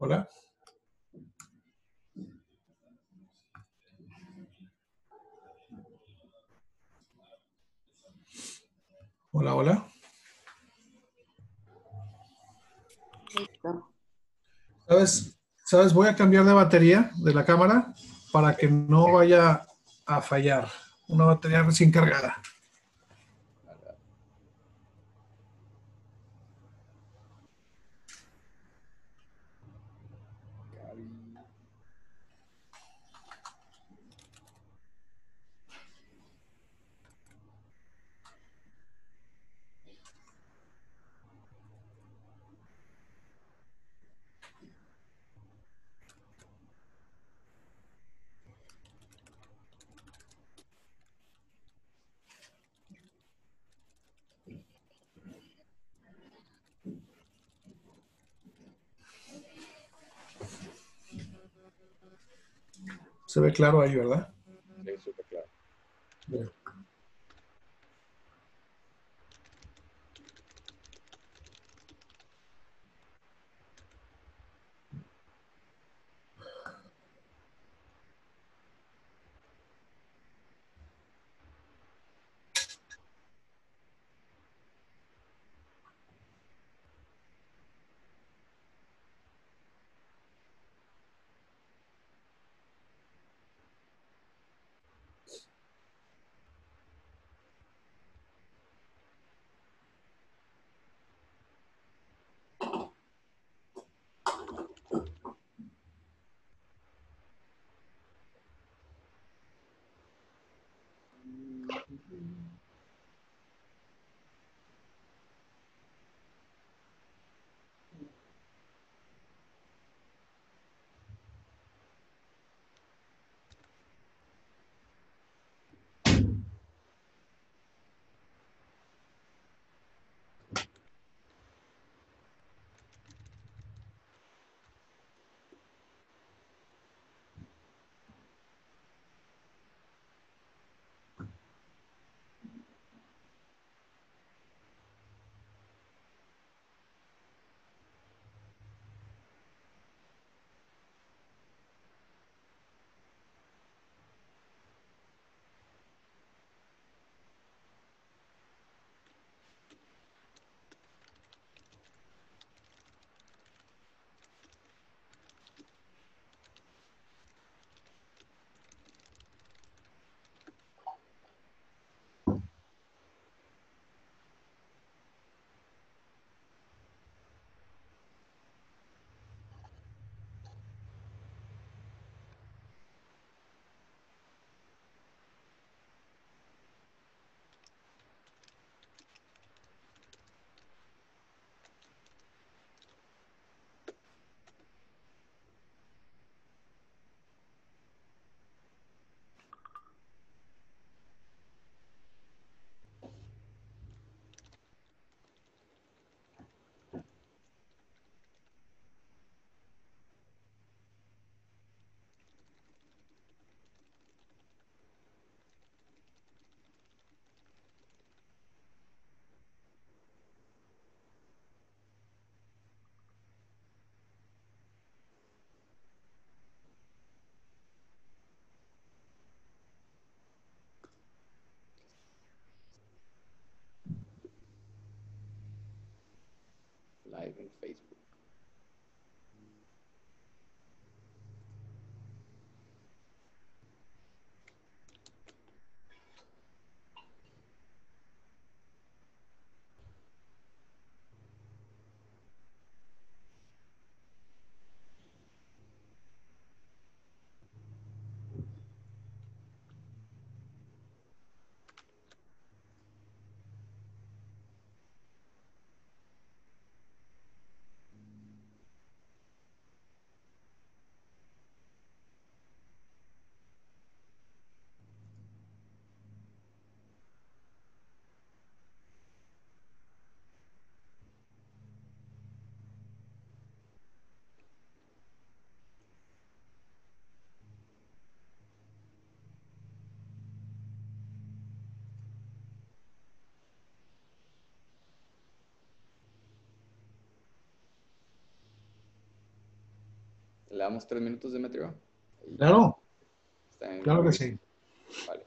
Hola. Hola, hola. Listo. ¿Sabes? Voy a cambiar de batería de la cámara para que no vaya a fallar. Una batería recién cargada. Se ve claro ahí, ¿verdad? Sí, súper claro. Bien. Live en Facebook. le damos 3 minutos, Demetrio. Y Claro, está en claro que Luis. sí. Vale.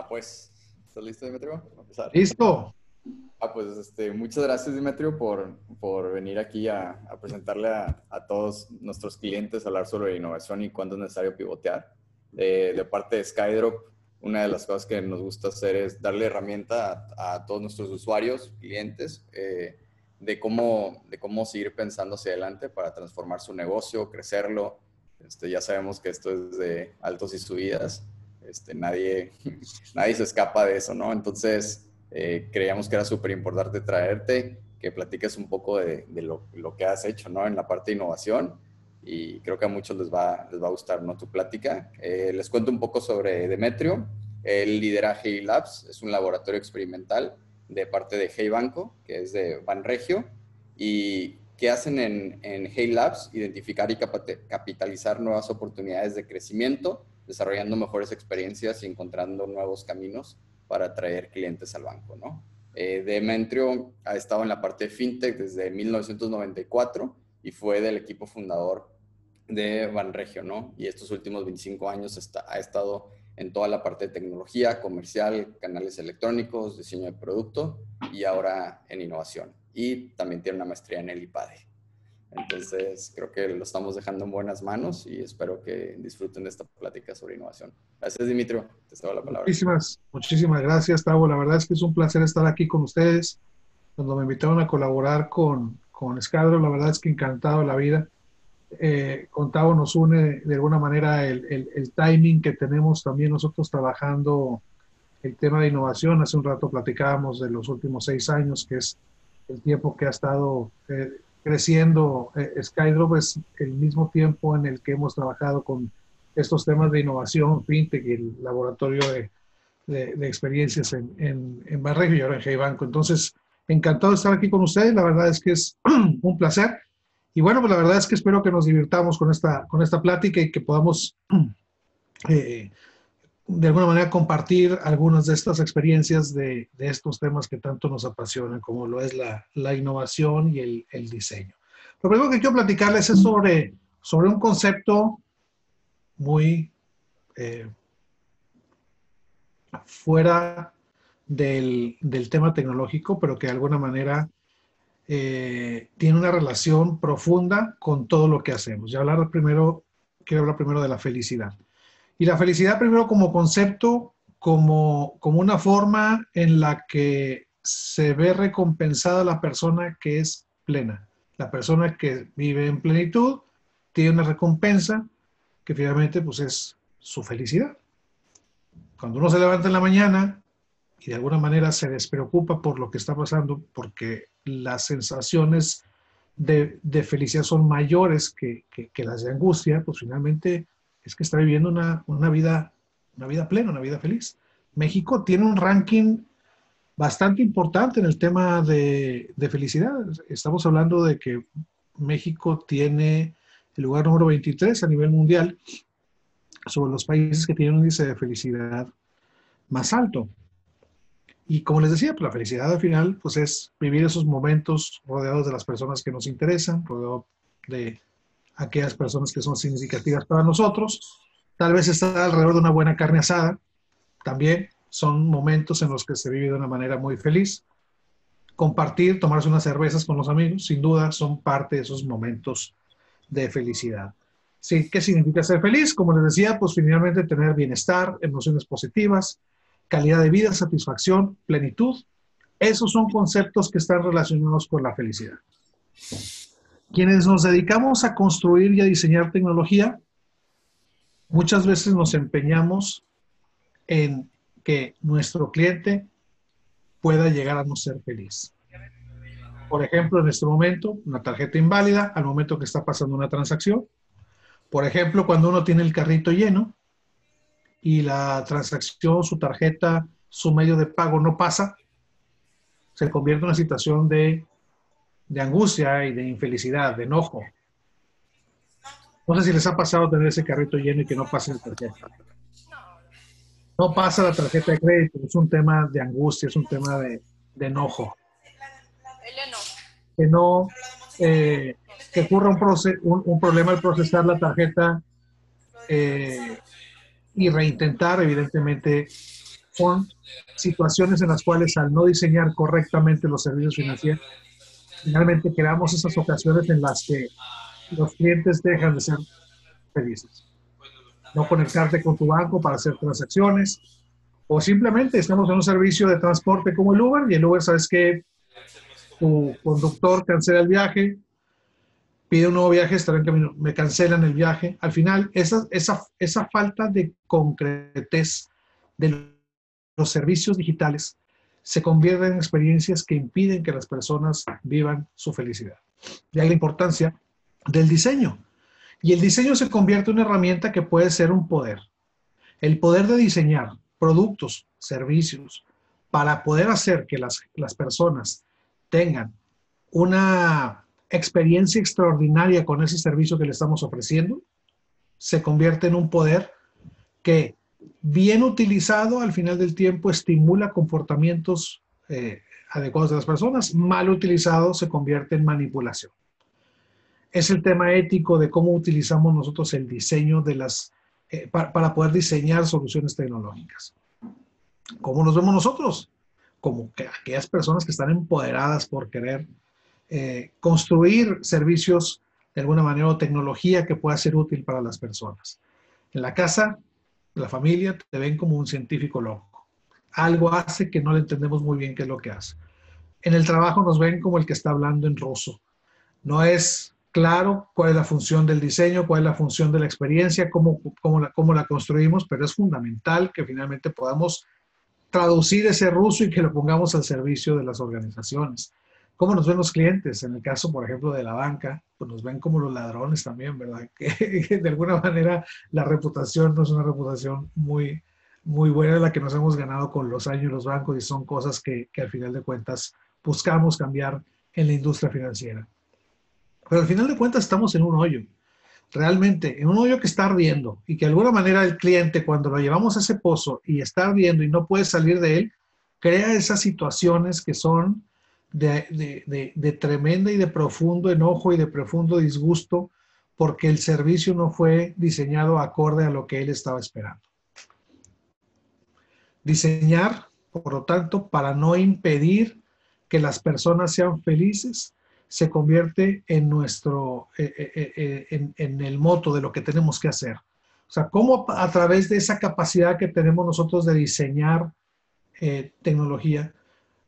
Pues, ¿estás listo, Demetrio? Vamos a empezar. Listo. Pues muchas gracias, Demetrio, por venir aquí a presentarle a todos nuestros clientes, hablar sobre innovación y cuándo es necesario pivotear. De parte de Skydrop, una de las cosas que nos gusta hacer es darle herramienta a todos nuestros usuarios, clientes, de cómo seguir pensando hacia adelante para transformar su negocio, crecerlo. Ya sabemos que esto es de altos y subidas. Nadie se escapa de eso, ¿no? Entonces, creíamos que era súper importante traerte, que platiques un poco de lo que has hecho, ¿no? En la parte de innovación, y creo que a muchos les va a gustar, ¿no? Tu plática. Les cuento un poco sobre Demetrio. Él lidera Hey Labs, es un laboratorio experimental de parte de Hey Banco, que es de Banregio, y ¿qué hacen en Hey Labs? Identificar y capitalizar nuevas oportunidades de crecimiento, desarrollando mejores experiencias y encontrando nuevos caminos para atraer clientes al banco, ¿no? Demetrio ha estado en la parte de fintech desde 1994 y fue del equipo fundador de Banregio, ¿no? Y estos últimos 25 años ha estado en toda la parte de tecnología, comercial, canales electrónicos, diseño de producto y ahora en innovación. Y también tiene una maestría en el IPADE. Entonces, creo que lo estamos dejando en buenas manos y espero que disfruten de esta plática sobre innovación. Gracias, Dimitrio. Te cedo la palabra. Muchísimas gracias, Tavo. La verdad es que es un placer estar aquí con ustedes. Cuando me invitaron a colaborar con Skydrop, la verdad es que encantado de la vida. Con Tavo nos une de alguna manera el timing que tenemos también nosotros trabajando el tema de innovación. Hace un rato platicábamos de los últimos 6 años, que es el tiempo que ha estado creciendo. Skydrop es el mismo tiempo en el que hemos trabajado con estos temas de innovación, fintech y el laboratorio de experiencias en Banregio y ahora en Hey Banco. Entonces, encantado de estar aquí con ustedes. La verdad es que es un placer. Y bueno, pues la verdad es que espero que nos divirtamos con esta plática y que podamos eh, de alguna manera compartir algunas de estas experiencias de estos temas que tanto nos apasionan, como lo es la innovación y el diseño. Lo primero que quiero platicarles es sobre un concepto muy fuera del tema tecnológico, pero que de alguna manera tiene una relación profunda con todo lo que hacemos. Quiero hablar primero de la felicidad. Y la felicidad primero como concepto, como una forma en la que se ve recompensada la persona que es plena. La persona que vive en plenitud tiene una recompensa que finalmente pues es su felicidad. Cuando uno se levanta en la mañana y de alguna manera se despreocupa por lo que está pasando, porque las sensaciones de felicidad son mayores que las de angustia, pues finalmente es que está viviendo una vida plena, una vida feliz. México tiene un ranking bastante importante en el tema de felicidad. Estamos hablando de que México tiene el lugar número 23 a nivel mundial sobre los países que tienen un índice de felicidad más alto. Y como les decía, pues la felicidad al final pues es vivir esos momentos rodeados de las personas que nos interesan, rodeados de aquellas personas que son significativas para nosotros. Tal vez estar alrededor de una buena carne asada también son momentos en los que se vive de una manera muy feliz. Compartir, tomarse unas cervezas con los amigos, sin duda son parte de esos momentos de felicidad. Sí, ¿qué significa ser feliz? Como les decía, pues finalmente tener bienestar, emociones positivas, calidad de vida, satisfacción, plenitud. Esos son conceptos que están relacionados con la felicidad. Quienes nos dedicamos a construir y a diseñar tecnología, muchas veces nos empeñamos en que nuestro cliente pueda llegar a no ser feliz. Por ejemplo, en este momento, una tarjeta inválida al momento que está pasando una transacción. Por ejemplo, cuando uno tiene el carrito lleno y la transacción, su tarjeta, su medio de pago no pasa, se convierte en una situación de angustia y de infelicidad, de enojo. No sé si les ha pasado tener ese carrito lleno y que no pase la tarjeta. No pasa la tarjeta de crédito, es un tema de angustia, es un tema de enojo. Que no, que ocurra un problema al procesar la tarjeta y reintentar, evidentemente, son situaciones en las cuales al no diseñar correctamente los servicios financieros, finalmente creamos esas ocasiones en las que los clientes dejan de ser felices. No conectarte con tu banco para hacer transacciones, o simplemente estamos en un servicio de transporte como el Uber, y el Uber, sabes que tu conductor cancela el viaje, pide un nuevo viaje, estará en camino, me cancelan el viaje. Al final, esa falta de concretez de los servicios digitales se convierte en experiencias que impiden que las personas vivan su felicidad. De ahí la importancia del diseño. Y el diseño se convierte en una herramienta que puede ser un poder. El poder de diseñar productos, servicios, para poder hacer que las personas tengan una experiencia extraordinaria con ese servicio que le estamos ofreciendo, se convierte en un poder que, bien utilizado, al final del tiempo estimula comportamientos adecuados de las personas. Mal utilizado se convierte en manipulación. Es el tema ético de cómo utilizamos nosotros el diseño de para poder diseñar soluciones tecnológicas. ¿Cómo nos vemos nosotros? Como que aquellas personas que están empoderadas por querer construir servicios de alguna manera o tecnología que pueda ser útil para las personas. En la casa, la familia, te ven como un científico loco. Algo hace que no le entendemos muy bien qué es lo que hace. En el trabajo nos ven como el que está hablando en ruso. No es claro cuál es la función del diseño, cuál es la función de la experiencia, cómo la construimos, pero es fundamental que finalmente podamos traducir ese ruso y que lo pongamos al servicio de las organizaciones. ¿Cómo nos ven los clientes? En el caso, por ejemplo, de la banca, pues nos ven como los ladrones también, ¿verdad? Que de alguna manera la reputación no es una reputación muy buena, la que nos hemos ganado con los años los bancos, y son cosas que al final de cuentas buscamos cambiar en la industria financiera. Pero al final de cuentas estamos en un hoyo, realmente en un hoyo que está ardiendo y que de alguna manera el cliente, cuando lo llevamos a ese pozo y está ardiendo y no puede salir de él, crea esas situaciones que son de tremenda y de profundo enojo y de profundo disgusto porque el servicio no fue diseñado acorde a lo que él estaba esperando. Diseñar, por lo tanto, para no impedir que las personas sean felices, se convierte en en el moto de lo que tenemos que hacer. O sea, cómo a través de esa capacidad que tenemos nosotros de diseñar tecnología,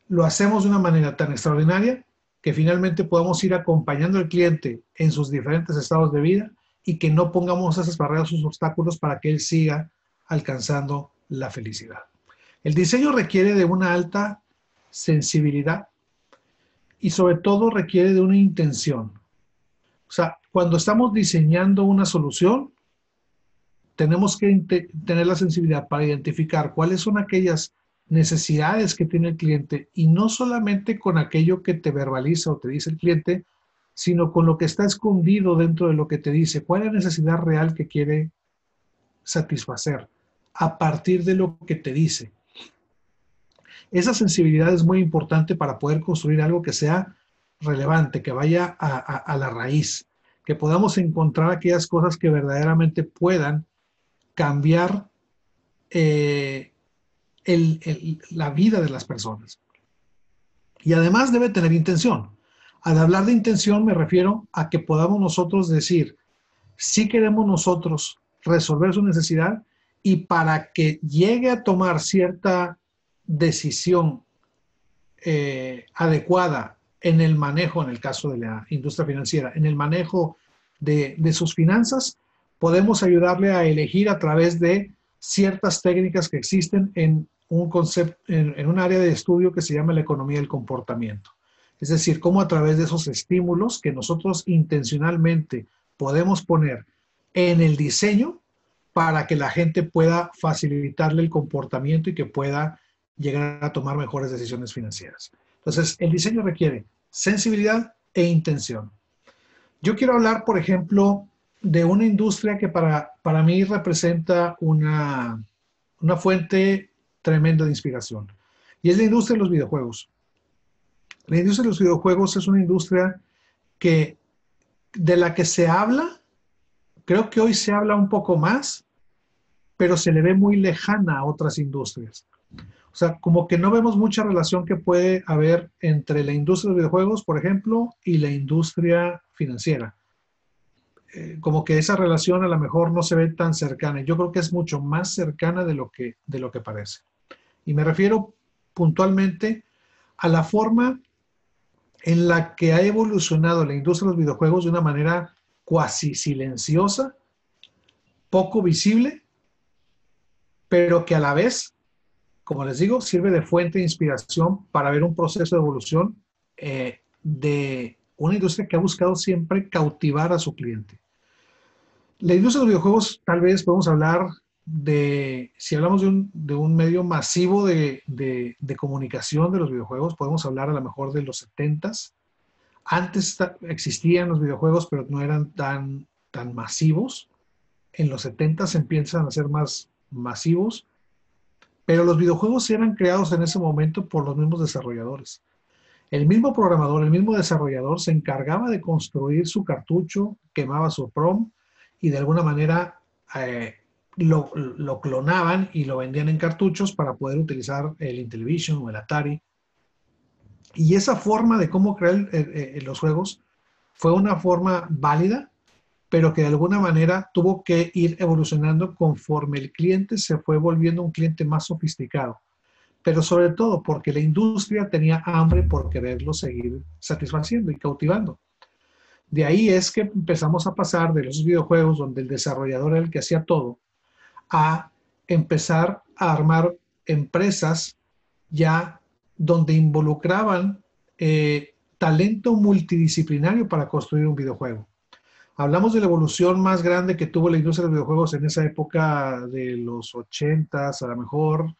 lo hacemos de una manera tan extraordinaria que finalmente podamos ir acompañando al cliente en sus diferentes estados de vida y que no pongamos esas barreras, esos obstáculos para que él siga alcanzando la felicidad. El diseño requiere de una alta sensibilidad y sobre todo requiere de una intención. O sea, cuando estamos diseñando una solución, tenemos que tener la sensibilidad para identificar cuáles son aquellas necesidades que tiene el cliente y no solamente con aquello que te verbaliza o te dice el cliente, sino con lo que está escondido dentro de lo que te dice, cuál es la necesidad real que quiere satisfacer a partir de lo que te dice. Esa sensibilidad es muy importante para poder construir algo que sea relevante, que vaya a la raíz, que podamos encontrar aquellas cosas que verdaderamente puedan cambiar la vida de las personas. Y además debe tener intención. Al hablar de intención me refiero a que podamos nosotros decir, si queremos nosotros resolver su necesidad y para que llegue a tomar cierta decisión adecuada en el manejo, en el caso de la industria financiera, en el manejo de sus finanzas, podemos ayudarle a elegir a través de ciertas técnicas que existen en un concepto, en un área de estudio que se llama la economía del comportamiento. Es decir, cómo a través de esos estímulos que nosotros intencionalmente podemos poner en el diseño para que la gente pueda facilitarle el comportamiento y que pueda llegar a tomar mejores decisiones financieras. Entonces, el diseño requiere sensibilidad e intención. Yo quiero hablar, por ejemplo, de una industria que para mí representa una fuente tremenda de inspiración. Y es la industria de los videojuegos. La industria de los videojuegos es una industria de la que se habla, creo que hoy se habla un poco más, pero se le ve muy lejana a otras industrias. O sea, como que no vemos mucha relación que puede haber entre la industria de los videojuegos, por ejemplo, y la industria financiera. Como que esa relación a lo mejor no se ve tan cercana. Yo creo que es mucho más cercana de lo que parece. Y me refiero puntualmente a la forma en la que ha evolucionado la industria de los videojuegos de una manera cuasi silenciosa, poco visible, pero que a la vez, como les digo, sirve de fuente de inspiración para ver un proceso de evolución de una industria que ha buscado siempre cautivar a su cliente. La industria de los videojuegos, tal vez podemos hablar si hablamos de un medio masivo de comunicación de los videojuegos, podemos hablar a lo mejor de los 70s. Antes existían los videojuegos, pero no eran tan masivos. En los 70s empiezan a ser más masivos, pero los videojuegos eran creados en ese momento por los mismos desarrolladores. El mismo programador, el mismo desarrollador se encargaba de construir su cartucho, quemaba su ROM y de alguna manera lo clonaban y lo vendían en cartuchos para poder utilizar el Intellivision o el Atari. Y esa forma de cómo crear los juegos fue una forma válida, pero que de alguna manera tuvo que ir evolucionando conforme el cliente se fue volviendo un cliente más sofisticado. Pero sobre todo porque la industria tenía hambre por quererlo seguir satisfaciendo y cautivando. De ahí es que empezamos a pasar de los videojuegos donde el desarrollador era el que hacía todo, a empezar a armar empresas ya donde involucraban talento multidisciplinario para construir un videojuego. Hablamos de la evolución más grande que tuvo la industria de los videojuegos en esa época de los 80s, a lo mejor,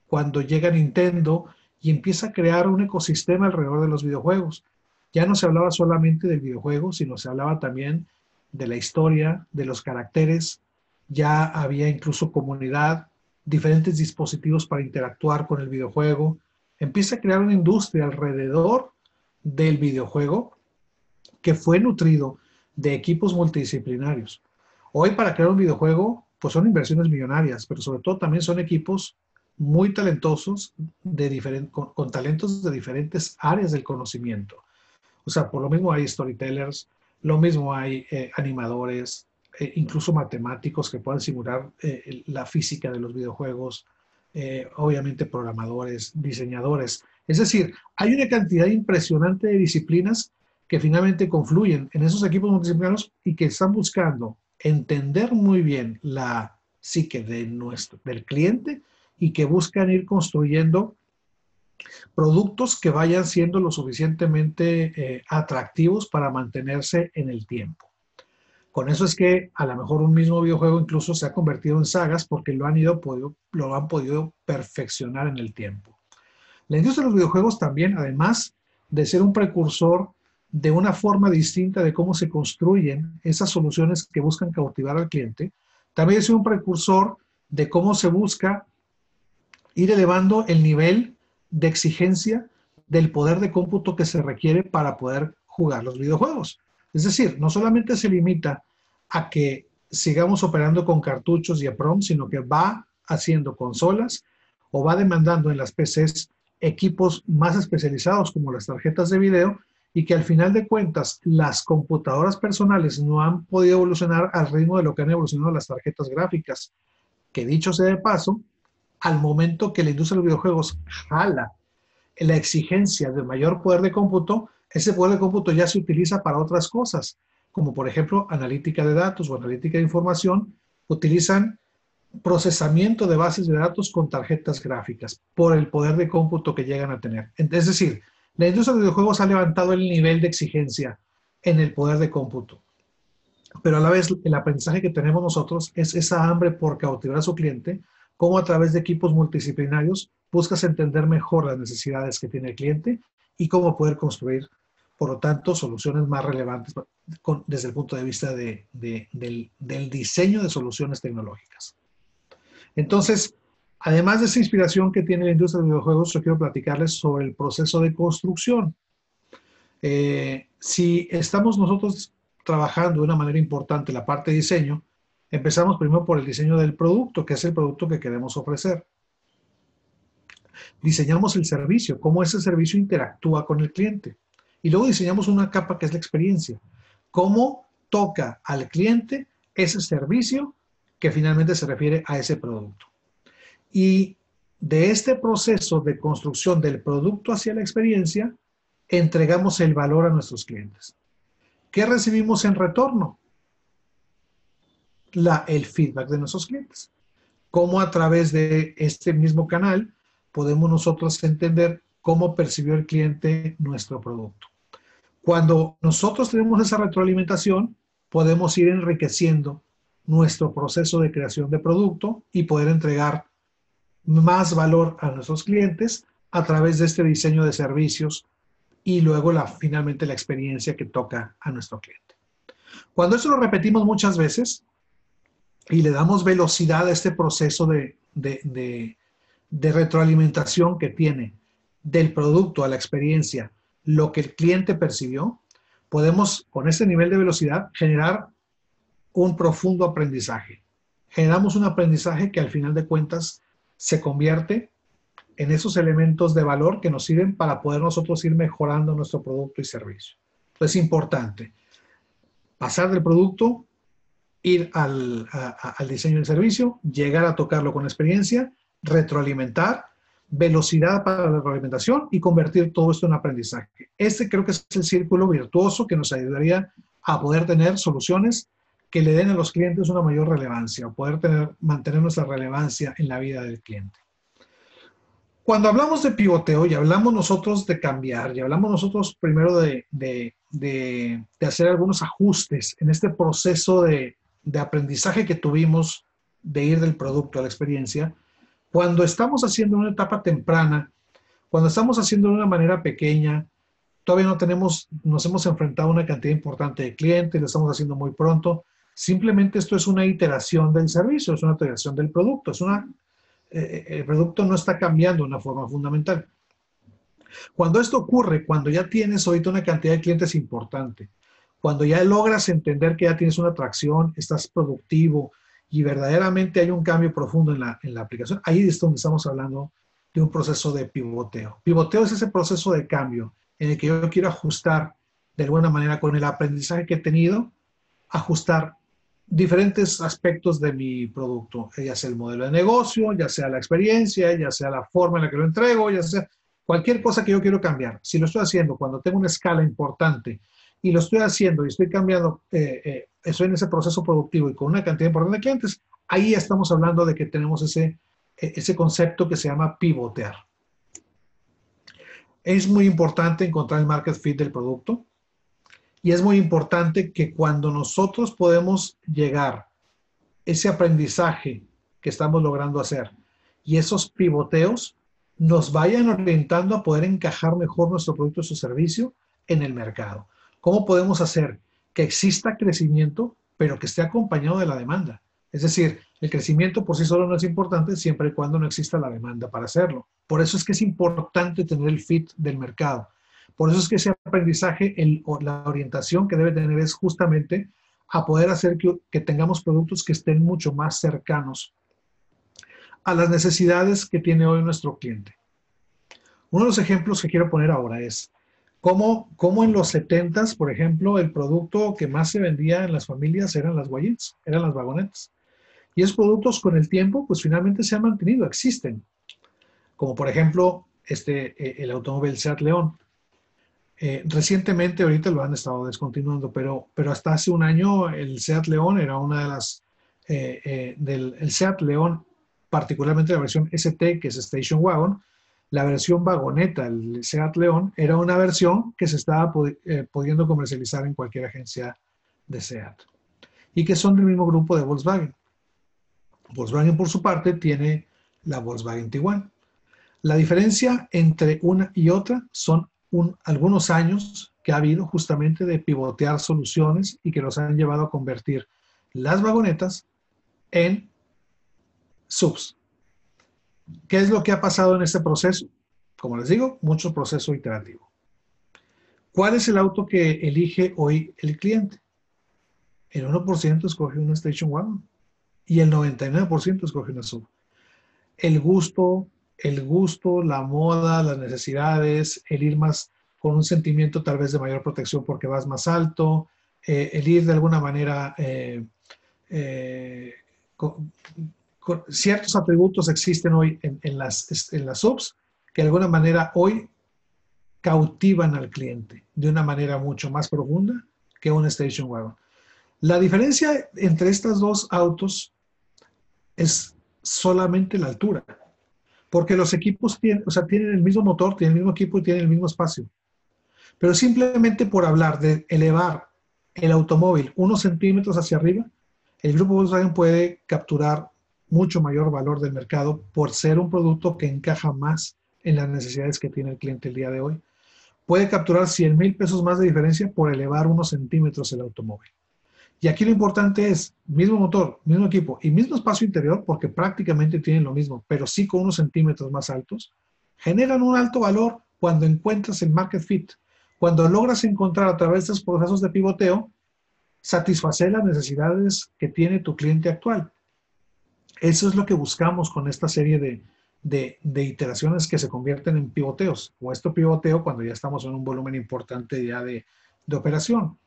cuando llega Nintendo y empieza a crear un ecosistema alrededor de los videojuegos. Ya no se hablaba solamente del videojuego, sino se hablaba también de la historia, de los caracteres, ya había incluso comunidad, diferentes dispositivos para interactuar con el videojuego. Empieza a crear una industria alrededor del videojuego que fue nutrido de equipos multidisciplinarios. Hoy para crear un videojuego, pues son inversiones millonarias, pero sobre todo también son equipos muy talentosos, con talentos de diferentes áreas del conocimiento. O sea, por lo mismo hay storytellers, lo mismo hay animadores, incluso matemáticos que pueden simular la física de los videojuegos, obviamente programadores, diseñadores. Es decir, hay una cantidad impresionante de disciplinas que finalmente confluyen en esos equipos multidisciplinarios y que están buscando entender muy bien la psique del cliente y que buscan ir construyendo productos que vayan siendo lo suficientemente atractivos para mantenerse en el tiempo. Con eso es que a lo mejor un mismo videojuego incluso se ha convertido en sagas porque lo han podido perfeccionar en el tiempo. La industria de los videojuegos también, además de ser un precursor de una forma distinta de cómo se construyen esas soluciones que buscan cautivar al cliente, también es un precursor de cómo se busca ir elevando el nivel de exigencia del poder de cómputo que se requiere para poder jugar los videojuegos. Es decir, no solamente se limita a que sigamos operando con cartuchos y EPROM, sino que va haciendo consolas o va demandando en las PCs equipos más especializados como las tarjetas de video y que al final de cuentas las computadoras personales no han podido evolucionar al ritmo de lo que han evolucionado las tarjetas gráficas, que dicho sea de paso, al momento que la industria de los videojuegos jala la exigencia de mayor poder de cómputo, ese poder de cómputo ya se utiliza para otras cosas, como por ejemplo analítica de datos o analítica de información, utilizan procesamiento de bases de datos con tarjetas gráficas por el poder de cómputo que llegan a tener. Es decir, la industria de los videojuegos ha levantado el nivel de exigencia en el poder de cómputo, pero a la vez el aprendizaje que tenemos nosotros es esa hambre por cautivar a su cliente, cómo a través de equipos multidisciplinarios buscas entender mejor las necesidades que tiene el cliente y cómo poder construir, por lo tanto, soluciones más relevantes desde el punto de vista del diseño de soluciones tecnológicas. Entonces, además de esa inspiración que tiene la industria de los videojuegos, yo quiero platicarles sobre el proceso de construcción. Si estamos nosotros trabajando de una manera importante la parte de diseño, empezamos primero por el diseño del producto, que es el producto que queremos ofrecer. Diseñamos el servicio, cómo ese servicio interactúa con el cliente. Y luego diseñamos una capa que es la experiencia. Cómo toca al cliente ese servicio que finalmente se refiere a ese producto. Y de este proceso de construcción del producto hacia la experiencia, entregamos el valor a nuestros clientes. ¿Qué recibimos en retorno? El feedback de nuestros clientes. Cómo a través de este mismo canal podemos nosotros entender cómo percibió el cliente nuestro producto. Cuando nosotros tenemos esa retroalimentación, podemos ir enriqueciendo nuestro proceso de creación de producto y poder entregar más valor a nuestros clientes a través de este diseño de servicios y luego finalmente la experiencia que toca a nuestro cliente. Cuando esto lo repetimos muchas veces y le damos velocidad a este proceso de retroalimentación que tiene del producto a la experiencia, lo que el cliente percibió, podemos con ese nivel de velocidad generar un profundo aprendizaje. Generamos un aprendizaje que al final de cuentas se convierte en esos elementos de valor que nos sirven para poder nosotros ir mejorando nuestro producto y servicio. Entonces es importante pasar del producto, ir al diseño del servicio, llegar a tocarlo con experiencia, retroalimentar, velocidad para la retroalimentación y convertir todo esto en aprendizaje. Este creo que es el círculo virtuoso que nos ayudaría a poder tener soluciones que le den a los clientes una mayor relevancia, o poder mantener nuestra relevancia en la vida del cliente. Cuando hablamos de pivoteo y hablamos nosotros de cambiar y hablamos nosotros primero de hacer algunos ajustes en este proceso de aprendizaje que tuvimos de ir del producto a la experiencia, cuando estamos haciendo una etapa temprana, Cuando estamos haciendo de una manera pequeña, todavía no tenemos, nos hemos enfrentado a una cantidad importante de clientes, lo estamos haciendo muy pronto. Simplemente esto es una iteración del servicio, es una iteración del producto, el producto no está cambiando de una forma fundamental. Cuando esto ocurre, cuando ya tienes ahorita una cantidad de clientes importante, cuando ya logras entender que ya tienes una atracción, estás productivo y verdaderamente hay un cambio profundo en la aplicación, ahí es donde estamos hablando de un proceso de pivoteo. Pivoteo es ese proceso de cambio en el que yo quiero ajustar de alguna manera con el aprendizaje que he tenido, ajustar diferentes aspectos de mi producto, ya sea el modelo de negocio, ya sea la experiencia, ya sea la forma en la que lo entrego, ya sea cualquier cosa que yo quiero cambiar. Si lo estoy haciendo cuando tengo una escala importante y lo estoy haciendo y estoy cambiando, estoy en ese proceso productivo y con una cantidad importante de clientes, ahí estamos hablando de que tenemos ese concepto que se llama pivotear. Es muy importante encontrar el market fit del producto y es muy importante que cuando nosotros podemos llegar ese aprendizaje que estamos logrando hacer y esos pivoteos nos vayan orientando a poder encajar mejor nuestro producto o su servicio en el mercado. ¿Cómo podemos hacer que exista crecimiento, pero que esté acompañado de la demanda? Es decir, el crecimiento por sí solo no es importante siempre y cuando no exista la demanda para hacerlo. Por eso es que es importante tener el fit del mercado. Por eso es que ese aprendizaje, la orientación que debe tener es justamente a poder hacer que tengamos productos que estén mucho más cercanos a las necesidades que tiene hoy nuestro cliente. Uno de los ejemplos que quiero poner ahora es cómo en los 70s, por ejemplo, el producto que más se vendía en las familias eran las guayets, eran las vagonetas. Y esos productos con el tiempo, pues finalmente se han mantenido, existen. Como por ejemplo, el automóvil Seat León. Recientemente, ahorita lo han estado descontinuando, pero hasta hace un año el Seat León era una de las, el Seat León, particularmente la versión ST, que es Station Wagon, la versión vagoneta, el Seat León, era una versión que se estaba pudiendo comercializar en cualquier agencia de Seat y que son del mismo grupo de Volkswagen. Volkswagen, por su parte, tiene la Volkswagen Tiguan. La diferencia entre una y otra son algunos años que ha habido justamente de pivotear soluciones y que los han llevado a convertir las vagonetas en subs. ¿Qué es lo que ha pasado en este proceso? Como les digo, mucho proceso iterativo. ¿Cuál es el auto que elige hoy el cliente? El 1% escoge una Station Wagon y el 99% escoge una sub. El gusto, la moda, las necesidades, el ir más con un sentimiento tal vez de mayor protección porque vas más alto, el ir de alguna manera con ciertos atributos existen hoy en las subs que de alguna manera hoy cautivan al cliente de una manera mucho más profunda que un Station Wagon. La diferencia entre estos dos autos es solamente la altura. Porque los equipos tienen el mismo motor, tienen el mismo equipo y tienen el mismo espacio. Pero simplemente por hablar de elevar el automóvil unos centímetros hacia arriba, el grupo Volkswagen puede capturar mucho mayor valor del mercado por ser un producto que encaja más en las necesidades que tiene el cliente el día de hoy. Puede capturar 100,000 pesos más de diferencia por elevar unos centímetros el automóvil. Y aquí lo importante es, mismo motor, mismo equipo y mismo espacio interior, porque prácticamente tienen lo mismo, pero sí con unos centímetros más altos, generan un alto valor cuando encuentras el market fit, cuando logras encontrar a través de estos procesos de pivoteo, satisfacer las necesidades que tiene tu cliente actual. Eso es lo que buscamos con esta serie de iteraciones que se convierten en pivoteos, o esto pivoteo cuando ya estamos en un volumen importante ya de operación.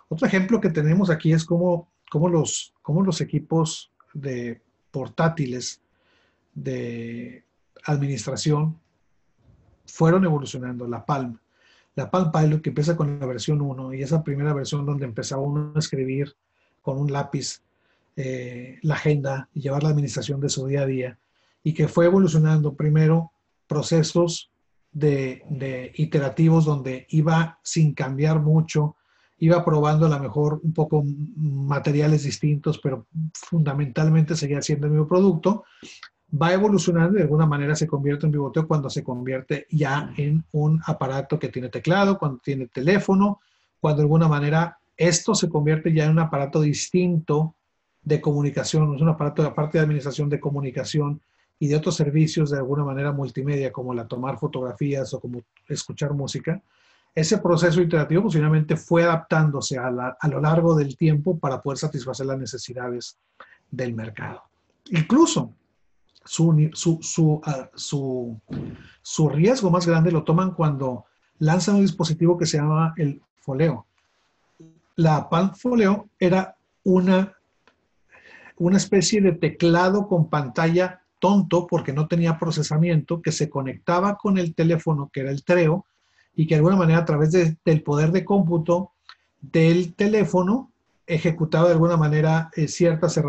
Otro ejemplo que tenemos aquí es cómo los equipos de portátiles de administración fueron evolucionando. La Palm Pilot, que empieza con la versión 1 y esa primera versión donde empezaba uno a escribir con un lápiz la agenda y llevar la administración de su día a día y que fue evolucionando primero procesos de iterativos donde iba sin cambiar mucho, iba probando a lo mejor un poco materiales distintos, pero fundamentalmente seguía siendo el mismo producto, va evolucionando y de alguna manera se convierte en pivoteo cuando se convierte ya en un aparato que tiene teclado, cuando tiene teléfono, cuando de alguna manera esto se convierte ya en un aparato distinto de comunicación, es un aparato de parte de administración de comunicación y de otros servicios de alguna manera multimedia, como la tomar fotografías o como escuchar música. Ese proceso iterativo posiblemente fue adaptándose a lo largo del tiempo para poder satisfacer las necesidades del mercado. Incluso su riesgo más grande lo toman cuando lanzan un dispositivo que se llama el foleo. La Palm Folio era una especie de teclado con pantalla tonto porque no tenía procesamiento, que se conectaba con el teléfono, que era el Treo, y que de alguna manera a través del poder de cómputo del teléfono ejecutaba de alguna manera ciertas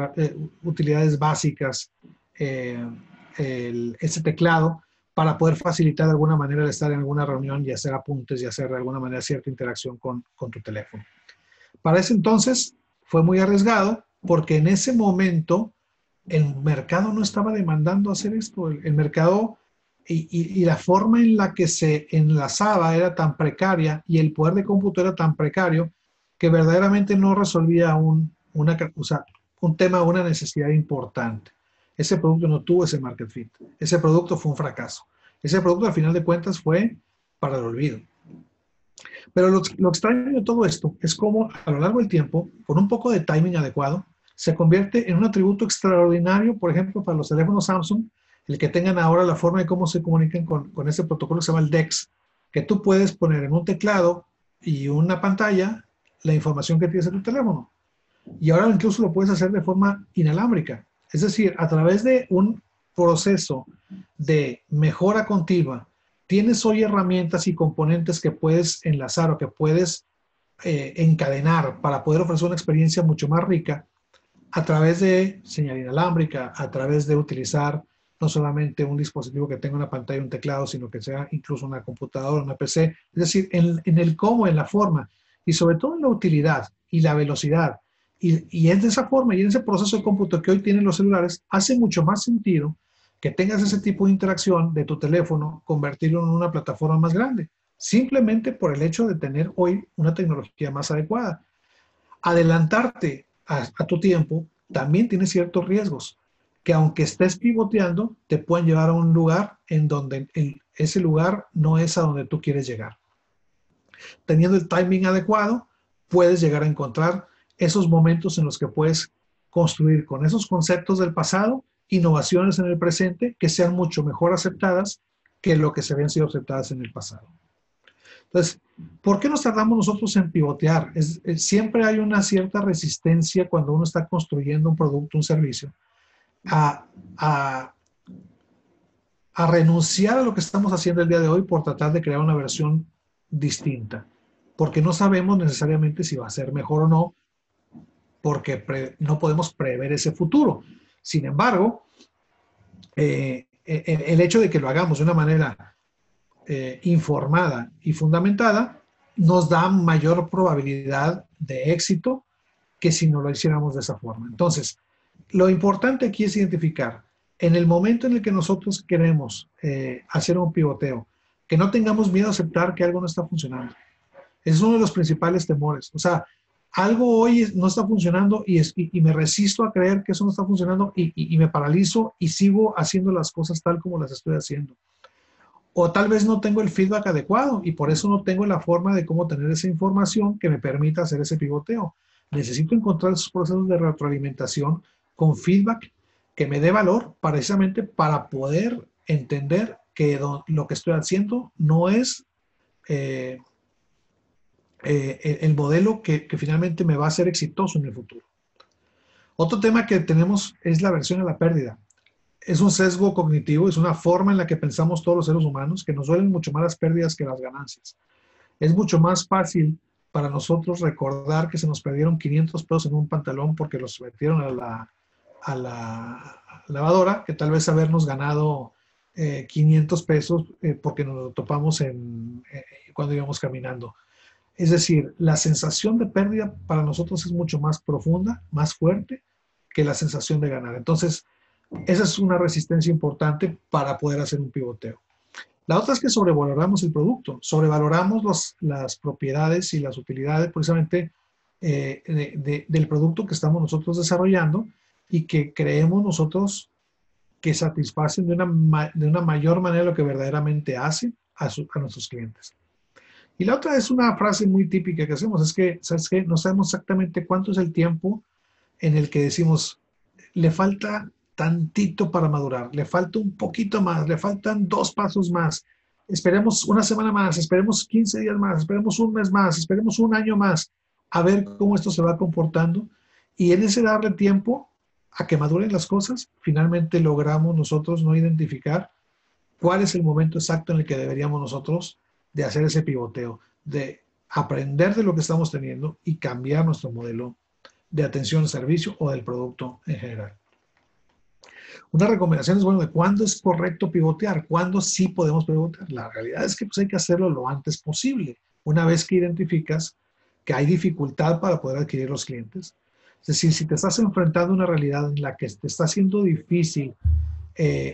utilidades básicas, ese teclado, para poder facilitar de alguna manera el estar en alguna reunión y hacer apuntes y hacer de alguna manera cierta interacción con tu teléfono. Para ese entonces fue muy arriesgado porque en ese momento el mercado no estaba demandando hacer esto. El mercado y la forma en la que se enlazaba era tan precaria y el poder de cómputo era tan precario que verdaderamente no resolvía un tema, una necesidad importante. Ese producto no tuvo ese market fit. Ese producto fue un fracaso. Ese producto, al final de cuentas, fue para el olvido. Pero lo extraño de todo esto es cómo a lo largo del tiempo, con un poco de timing adecuado, se convierte en un atributo extraordinario, por ejemplo, para los teléfonos Samsung, el que tengan ahora la forma de cómo se comunican con ese protocolo que se llama el DeX, que tú puedes poner en un teclado y una pantalla la información que tienes en tu teléfono. Y ahora incluso lo puedes hacer de forma inalámbrica. Es decir, a través de un proceso de mejora continua, tienes hoy herramientas y componentes que puedes enlazar o que puedes encadenar para poder ofrecer una experiencia mucho más rica a través de señal inalámbrica, a través de utilizar no solamente un dispositivo que tenga una pantalla y un teclado, sino que sea incluso una computadora, una PC. Es decir, en el cómo, en la forma y sobre todo en la utilidad y la velocidad. Y es de esa forma y en ese proceso de cómputo que hoy tienen los celulares, hace mucho más sentido que tengas ese tipo de interacción de tu teléfono, convertirlo en una plataforma más grande, simplemente por el hecho de tener hoy una tecnología más adecuada. Adelantarte a tu tiempo también tiene ciertos riesgos, que aunque estés pivoteando, te pueden llevar a un lugar en donde ese lugar no es a donde tú quieres llegar. Teniendo el timing adecuado, puedes llegar a encontrar esos momentos en los que puedes construir con esos conceptos del pasado innovaciones en el presente que sean mucho mejor aceptadas que lo que se habían sido aceptadas en el pasado. Entonces, ¿por qué nos tardamos nosotros en pivotear? Siempre hay una cierta resistencia cuando uno está construyendo un producto, un servicio, a renunciar a lo que estamos haciendo el día de hoy por tratar de crear una versión distinta, porque no sabemos necesariamente si va a ser mejor o no, porque no podemos prever ese futuro. Sin embargo, el hecho de que lo hagamos de una manera informada y fundamentada nos da mayor probabilidad de éxito que si no lo hiciéramos de esa forma. Entonces, lo importante aquí es identificar, en el momento en el que nosotros queremos hacer un pivoteo, que no tengamos miedo a aceptar que algo no está funcionando. Ese es uno de los principales temores. O sea, algo hoy no está funcionando y me resisto a creer que eso no está funcionando y me paralizo y sigo haciendo las cosas tal como las estoy haciendo. O tal vez no tengo el feedback adecuado y por eso no tengo la forma de cómo tener esa información que me permita hacer ese pivoteo. Necesito encontrar esos procesos de retroalimentación con feedback que me dé valor precisamente para poder entender que lo que estoy haciendo no es el modelo que finalmente me va a hacer exitoso en el futuro. Otro tema que tenemos es la aversión a la pérdida. Es un sesgo cognitivo, es una forma en la que pensamos todos los seres humanos, que nos duelen mucho más las pérdidas que las ganancias. Es mucho más fácil para nosotros recordar que se nos perdieron 500 pesos en un pantalón porque los metieron a la lavadora, que tal vez habernos ganado 500 pesos porque nos lo topamos cuando íbamos caminando. Es decir, la sensación de pérdida para nosotros es mucho más profunda, más fuerte que la sensación de ganar. Entonces, Esa es una resistencia importante para poder hacer un pivoteo. La otra es que sobrevaloramos el producto, sobrevaloramos las propiedades y las utilidades precisamente del producto que estamos nosotros desarrollando y que creemos nosotros que satisfacen de una mayor manera lo que verdaderamente hace a nuestros clientes. Y la otra es una frase muy típica que hacemos, es que, ¿sabes qué? No sabemos exactamente cuánto es el tiempo en el que decimos, le falta tantito para madurar, le falta un poquito más, le faltan 2 pasos más, esperemos una semana más, esperemos 15 días más, esperemos un mes más, esperemos un año más, a ver cómo esto se va comportando. Y en ese darle tiempo a que maduren las cosas, finalmente logramos nosotros no identificar cuál es el momento exacto en el que deberíamos nosotros de hacer ese pivoteo, de aprender de lo que estamos teniendo y cambiar nuestro modelo de atención al servicio o del producto en general. Una recomendación es, bueno, de cuándo es correcto pivotear, cuándo sí podemos pivotear. La realidad es que pues, hay que hacerlo lo antes posible, una vez que identificas que hay dificultad para poder adquirir los clientes. Es decir, si te estás enfrentando a una realidad en la que te está siendo difícil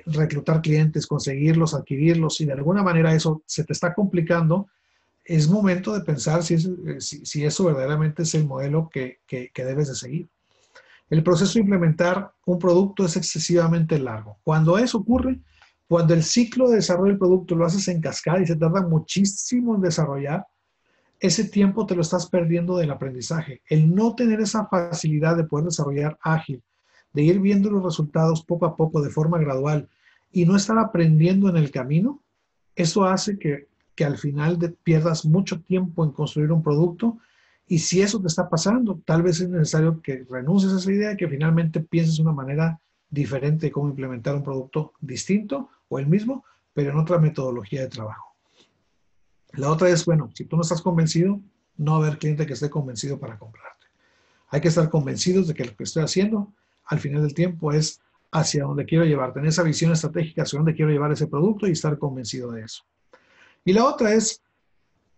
reclutar clientes, conseguirlos, adquirirlos, y de alguna manera eso se te está complicando, es momento de pensar si eso verdaderamente es el modelo que debes de seguir. El proceso de implementar un producto es excesivamente largo. Cuando eso ocurre, cuando el ciclo de desarrollo del producto lo haces en cascada y se tarda muchísimo en desarrollar, ese tiempo te lo estás perdiendo del aprendizaje. El no tener esa facilidad de poder desarrollar ágil, de ir viendo los resultados poco a poco de forma gradual y no estar aprendiendo en el camino, eso hace que al final pierdas mucho tiempo en construir un producto. Y si eso te está pasando, tal vez es necesario que renuncies a esa idea y que finalmente pienses una manera diferente de cómo implementar un producto distinto o el mismo, pero en otra metodología de trabajo. La otra es, bueno, si tú no estás convencido, no va a haber cliente que esté convencido para comprarte. Hay que estar convencidos de que lo que estoy haciendo al final del tiempo es hacia donde quiero llevar, tener esa visión estratégica hacia donde quiero llevar ese producto y estar convencido de eso. Y la otra es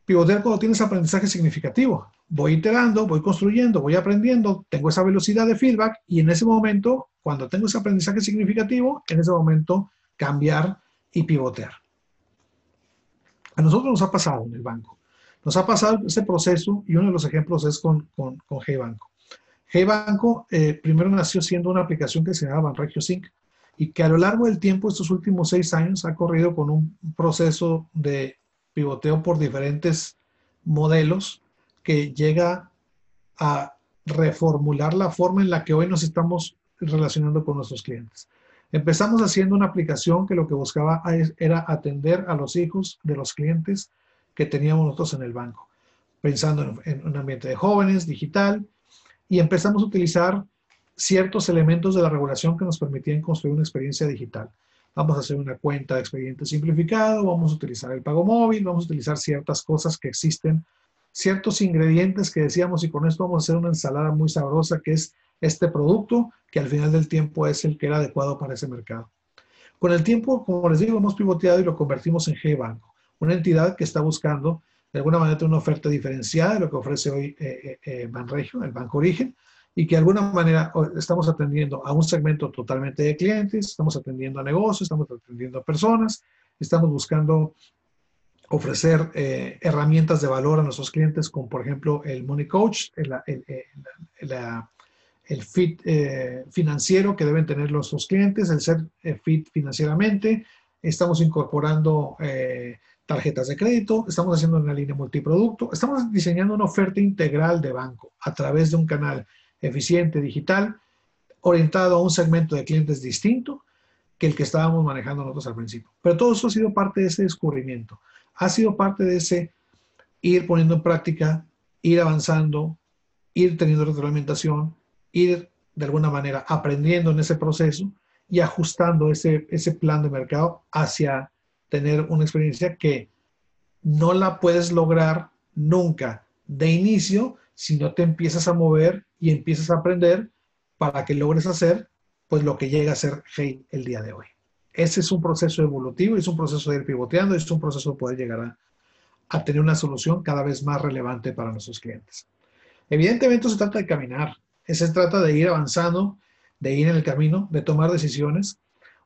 pivotear cuando tienes aprendizaje significativo. Voy iterando, voy construyendo, voy aprendiendo, tengo esa velocidad de feedback y en ese momento, cuando tengo ese aprendizaje significativo, en ese momento cambiar y pivotear. A nosotros nos ha pasado en el banco. Nos ha pasado este proceso y uno de los ejemplos es con GBanco. GBanco primero nació siendo una aplicación que se llamaba Banregio Sync y que a lo largo del tiempo, estos últimos 6 años, ha corrido con un proceso de pivoteo por diferentes modelos que llega a reformular la forma en la que hoy nos estamos relacionando con nuestros clientes. Empezamos haciendo una aplicación que lo que buscaba era atender a los hijos de los clientes que teníamos nosotros en el banco, pensando en un ambiente de jóvenes, digital, y empezamos a utilizar ciertos elementos de la regulación que nos permitían construir una experiencia digital. Vamos a hacer una cuenta de expediente simplificado, vamos a utilizar el pago móvil, vamos a utilizar ciertas cosas que existen, ciertos ingredientes que decíamos y con esto vamos a hacer una ensalada muy sabrosa que es este producto que al final del tiempo es el que era adecuado para ese mercado. Con el tiempo, como les digo, hemos pivoteado y lo convertimos en GBanco, una entidad que está buscando de alguna manera una oferta diferenciada de lo que ofrece hoy Banregio, el Banco Origen, y que de alguna manera estamos atendiendo a un segmento totalmente de clientes, estamos atendiendo a negocios, estamos atendiendo a personas, estamos buscando ofrecer herramientas de valor a nuestros clientes, como por ejemplo el Money Coach, el fit financiero que deben tener nuestros clientes, el ser fit financieramente. Estamos incorporando tarjetas de crédito, estamos haciendo una línea multiproducto, estamos diseñando una oferta integral de banco a través de un canal eficiente digital, orientado a un segmento de clientes distinto que el que estábamos manejando nosotros al principio. Pero todo eso ha sido parte de ese descubrimiento, ha sido parte de ese ir poniendo en práctica, ir avanzando, ir teniendo retroalimentación, ir de alguna manera aprendiendo en ese proceso y ajustando ese plan de mercado hacia tener una experiencia que no la puedes lograr nunca de inicio si no te empiezas a mover y empiezas a aprender para que logres hacer pues lo que llega a ser Hey el día de hoy. Ese es un proceso evolutivo, es un proceso de ir pivoteando, es un proceso de poder llegar a tener una solución cada vez más relevante para nuestros clientes. Evidentemente se trata de caminar, se trata de ir avanzando, de ir en el camino, de tomar decisiones.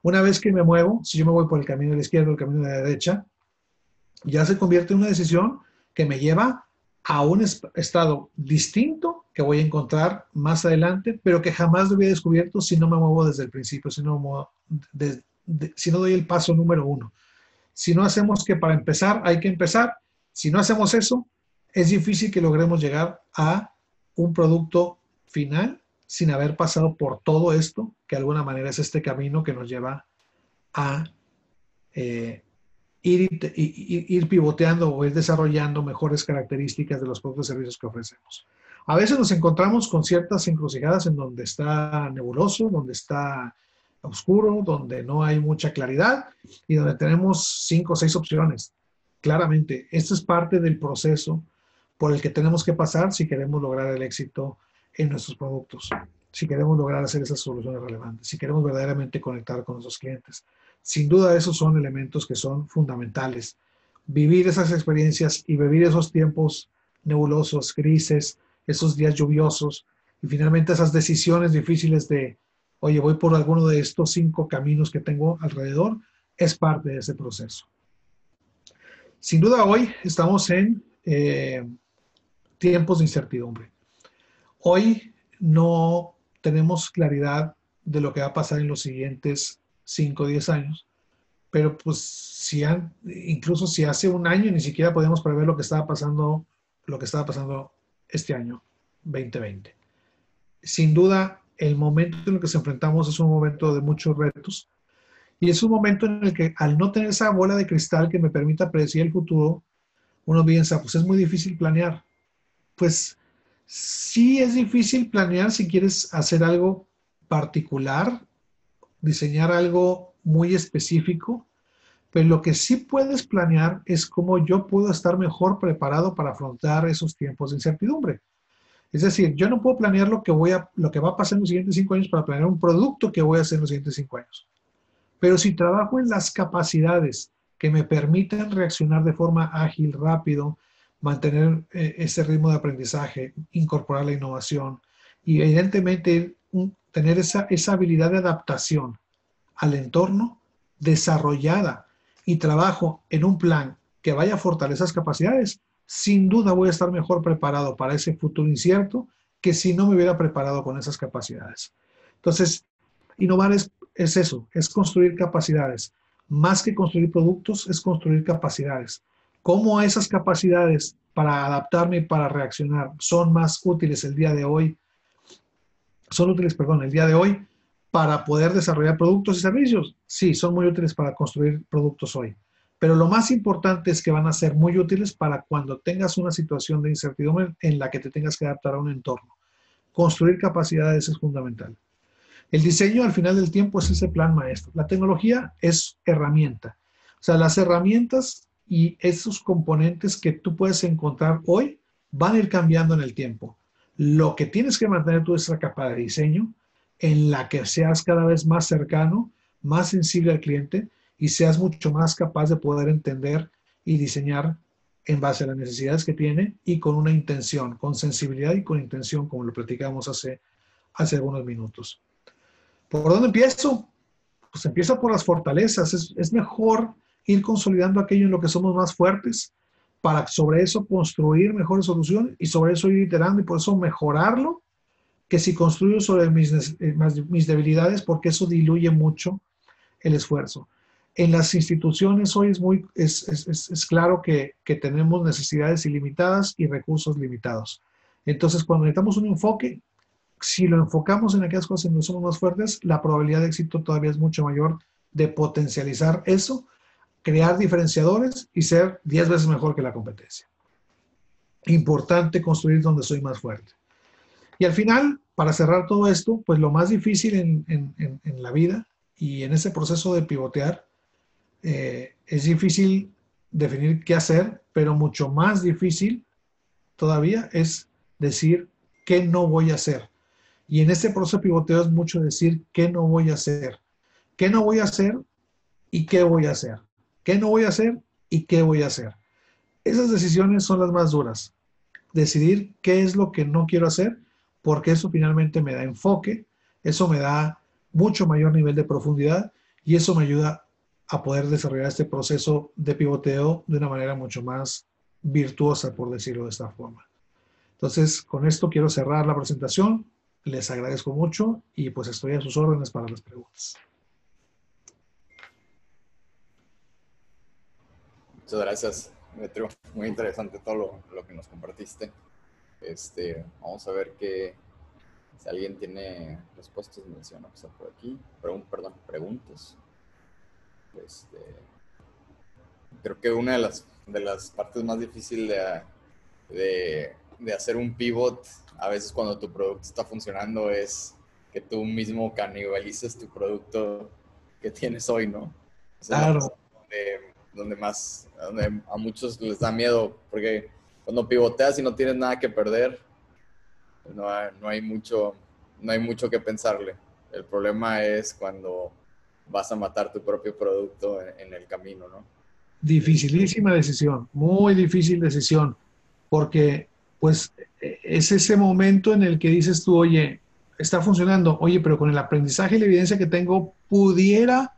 Una vez que me muevo, si yo me voy por el camino de la izquierda o el camino de la derecha, ya se convierte en una decisión que me lleva a un estado distinto que voy a encontrar más adelante, pero que jamás lo hubiera descubierto si no me muevo desde el principio, si no doy el paso número uno. Si no hacemos que para empezar hay que empezar, si no hacemos eso, es difícil que logremos llegar a un producto final sin haber pasado por todo esto, que de alguna manera es este camino que nos lleva a ir pivoteando o ir desarrollando mejores características de los productos y servicios que ofrecemos. A veces nos encontramos con ciertas encrucijadas en donde está nebuloso, donde está oscuro, donde no hay mucha claridad y donde tenemos 5 o 6 opciones. Claramente, esto es parte del proceso por el que tenemos que pasar si queremos lograr el éxito en nuestros productos, si queremos lograr hacer esas soluciones relevantes, si queremos verdaderamente conectar con nuestros clientes. Sin duda, esos son elementos que son fundamentales. Vivir esas experiencias y vivir esos tiempos nebulosos, grises, esos días lluviosos y finalmente esas decisiones difíciles de, oye, voy por alguno de estos 5 caminos que tengo alrededor, es parte de ese proceso. Sin duda, hoy estamos en tiempos de incertidumbre. Hoy no tenemos claridad de lo que va a pasar en los siguientes 5 o 10 años, pero pues incluso si hace un año ni siquiera podíamos prever lo que estaba pasando este año 2020. Sin duda, el momento en el que nos enfrentamos es un momento de muchos retos y es un momento en el que al no tener esa bola de cristal que me permita predecir el futuro, uno piensa, pues es muy difícil planear. Pues sí es difícil planear si quieres hacer algo particular, diseñar algo muy específico, pero lo que sí puedes planear es cómo yo puedo estar mejor preparado para afrontar esos tiempos de incertidumbre. Es decir, yo no puedo planear lo que va a pasar en los siguientes 5 años para planear un producto que voy a hacer en los siguientes 5 años. Pero si trabajo en las capacidades que me permitan reaccionar de forma ágil, rápido, mantener ese ritmo de aprendizaje, incorporar la innovación y evidentemente tener esa habilidad de adaptación al entorno desarrollada y trabajo en un plan que vaya a fortalecer esas capacidades, sin duda voy a estar mejor preparado para ese futuro incierto que si no me hubiera preparado con esas capacidades. Entonces, innovar es eso, es construir capacidades. Más que construir productos, es construir capacidades. ¿Cómo esas capacidades para adaptarme y para reaccionar son más útiles el día de hoy? El día de hoy para poder desarrollar productos y servicios. Sí, son muy útiles para construir productos hoy. Pero lo más importante es que van a ser muy útiles para cuando tengas una situación de incertidumbre en la que te tengas que adaptar a un entorno. Construir capacidades es fundamental. El diseño al final del tiempo es ese plan maestro. La tecnología es herramienta. O sea, las herramientas y esos componentes que tú puedes encontrar hoy van a ir cambiando en el tiempo. Lo que tienes que mantener tú es esa capa de diseño en la que seas cada vez más cercano, más sensible al cliente y seas mucho más capaz de poder entender y diseñar en base a las necesidades que tiene y con una intención, con sensibilidad y con intención, como lo platicamos hace algunos minutos. ¿Por dónde empiezo? Pues empieza por las fortalezas. Es mejor ir consolidando aquello en lo que somos más fuertes para sobre eso construir mejores soluciones y sobre eso ir iterando y por eso mejorarlo, que si construyo sobre mis debilidades, porque eso diluye mucho el esfuerzo. En las instituciones hoy es claro que tenemos necesidades ilimitadas y recursos limitados. Entonces, cuando necesitamos un enfoque, si lo enfocamos en aquellas cosas en donde somos más fuertes, la probabilidad de éxito todavía es mucho mayor de potencializar eso, crear diferenciadores y ser 10 veces mejor que la competencia. Importante construir donde soy más fuerte. Y al final, para cerrar todo esto, pues lo más difícil en la vida y en ese proceso de pivotear, es difícil definir qué hacer, pero mucho más difícil todavía es decir qué no voy a hacer. Y en este proceso de pivoteo es mucho decir qué no voy a hacer. ¿Qué no voy a hacer y qué voy a hacer? ¿Qué no voy a hacer y qué voy a hacer? Esas decisiones son las más duras. Decidir qué es lo que no quiero hacer, porque eso finalmente me da enfoque Eso me da mucho mayor nivel de profundidad y eso me ayuda a poder desarrollar este proceso de pivoteo de una manera mucho más virtuosa, por decirlo de esta forma. Entonces, con esto quiero cerrar la presentación. Les agradezco mucho y pues estoy a sus órdenes para las preguntas. Muchas gracias, Demetrio. Muy interesante todo lo que nos compartiste. Vamos a ver si alguien tiene respuestas, me van a pasar por aquí. Perdón, preguntas. Creo que una de las partes más difíciles de hacer un pivot, a veces cuando tu producto está funcionando, es que tú mismo canibalices tu producto que tienes hoy, ¿no? Esa es la Claro. parte donde a muchos les da miedo, porque cuando pivoteas y no tienes nada que perder, no hay mucho que pensarle. El problema es cuando vas a matar tu propio producto en el camino, ¿no? Dificilísima decisión, muy difícil decisión, porque pues es ese momento en el que dices tú, oye, está funcionando, oye, pero con el aprendizaje y la evidencia que tengo, pudiera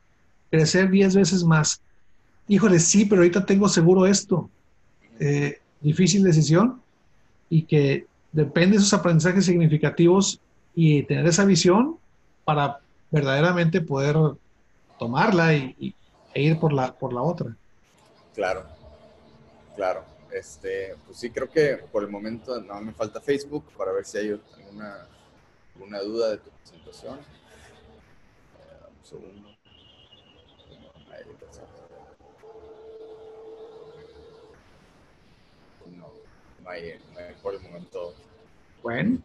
crecer 10 veces más. Híjole, sí, pero ahorita tengo seguro esto. Difícil decisión y que depende de esos aprendizajes significativos y tener esa visión para verdaderamente poder tomarla e ir por la otra. Claro, claro. Pues sí, creo que por el momento no me falta Facebook para ver si hay alguna duda de tu presentación. Un segundo. No hay por el momento. Bueno.